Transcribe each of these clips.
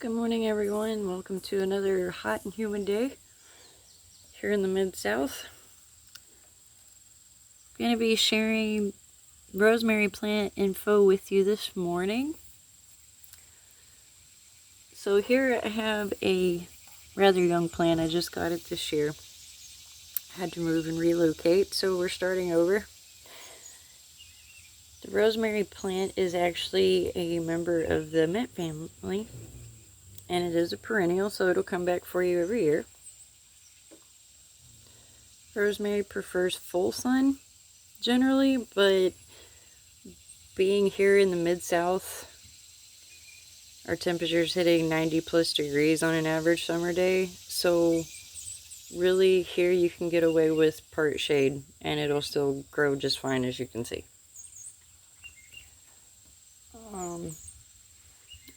Good morning, everyone. Welcome to another hot and humid day here in the Mid-South. I'm going to be sharing rosemary plant info with you this morning. So here I have a rather young plant. I just got it this year. Had to move and relocate, so we're starting over. The rosemary plant is actually a member of the mint family, and it is a perennial, so it'll come back for you every year. Rosemary prefers full sun generally, but being here in the Mid-South, our temperature's hitting 90 plus degrees on an average summer day, so really here you can get away with part shade and it'll still grow just fine, as you can see.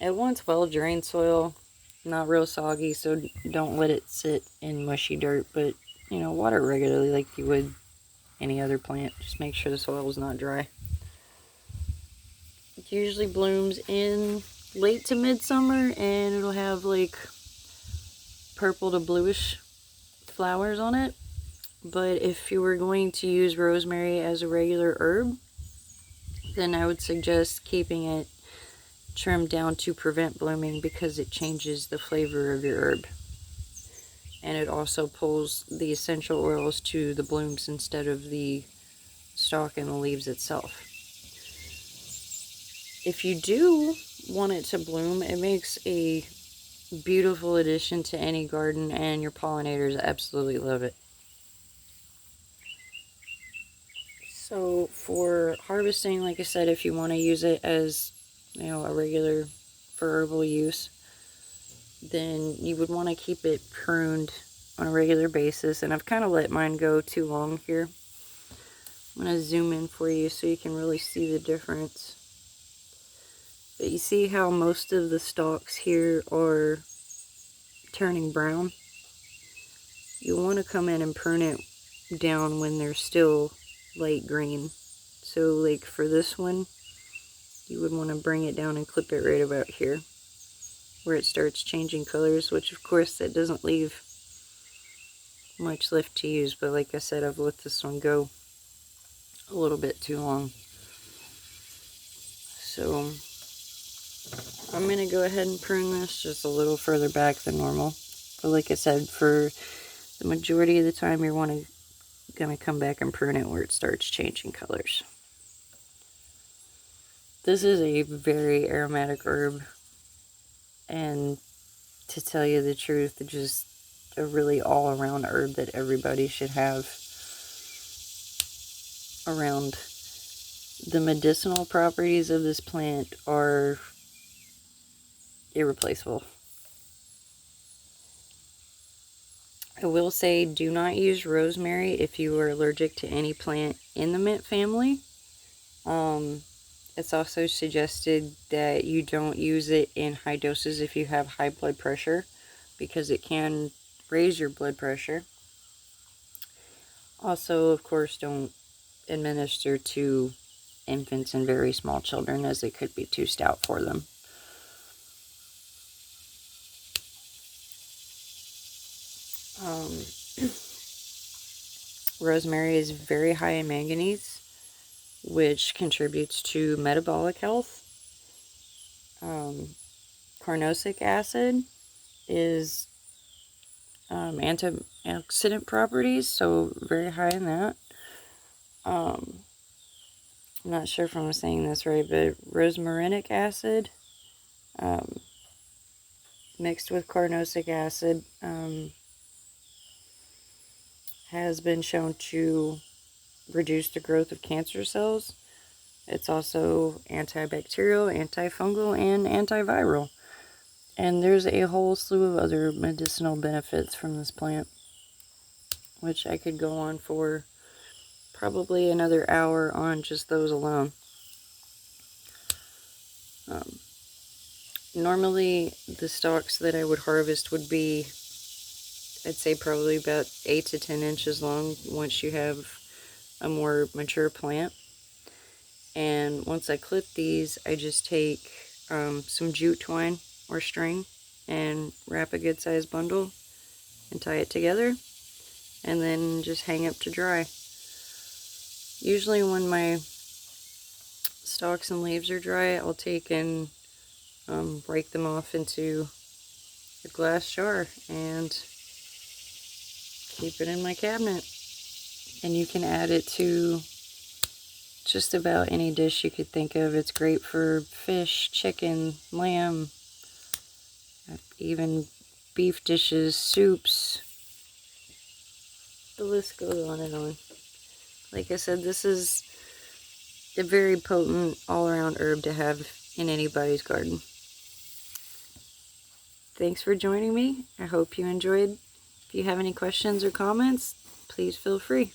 It wants well-drained soil, not real soggy, so don't let it sit in mushy dirt, but water it regularly like you would any other plant. Just make sure the soil is not dry. It usually blooms in late to midsummer, and it'll have like purple to bluish flowers on it. But if you were going to use rosemary as a regular herb, then I would suggest keeping it trimmed down to prevent blooming, because it changes the flavor of your herb. And it also pulls the essential oils to the blooms instead of the stalk and the leaves itself. If you do want it to bloom, it makes a beautiful addition to any garden, and your pollinators absolutely love it. So for harvesting, like I said, if you want to use it as a regular for herbal use, then you would want to keep it pruned on a regular basis. And I've kind of let mine go too long here. I'm going to zoom in for you so you can really see the difference. But you see how most of the stalks here are turning brown? You want to come in and prune it down when they're still light green. So like for this one, you would want to bring it down and clip it right about here where it starts changing colors, which of course that doesn't leave much left to use, but like I said, I've let this one go a little bit too long. So I'm going to go ahead and prune this just a little further back than normal. But like I said, for the majority of the time, you're going to come back and prune it where it starts changing colors. This is a very aromatic herb, and to tell you the truth, just a really all-around herb that everybody should have around. The medicinal properties of this plant are irreplaceable. I will say, do not use rosemary if you are allergic to any plant in the mint family. It's also suggested that you don't use it in high doses if you have high blood pressure, because it can raise your blood pressure. Also, of course, don't administer to infants and very small children, as it could be too stout for them. Rosemary is very high in manganese, which contributes to metabolic health. Carnosic acid is antioxidant properties, so very high in that. I'm not sure if I'm saying this right, but rosmarinic acid mixed with carnosic acid has been shown to reduce the growth of cancer cells. It's also antibacterial, antifungal, and antiviral. And there's a whole slew of other medicinal benefits from this plant, which I could go on for probably another hour on just those alone. Normally, the stalks that I would harvest would be, I'd say, probably about 8 to 10 inches long once you have a more mature plant. And once I clip these, I just take some jute twine or string, and wrap a good sized bundle and tie it together, and then just hang up to dry. Usually when my stalks and leaves are dry, I'll take and break them off into a glass jar and keep it in my cabinet. And you can add it to just about any dish you could think of. It's great for fish, chicken, lamb, even beef dishes, soups. The list goes on and on. Like I said, this is a very potent all-around herb to have in anybody's garden. Thanks for joining me. I hope you enjoyed. If you have any questions or comments, please feel free.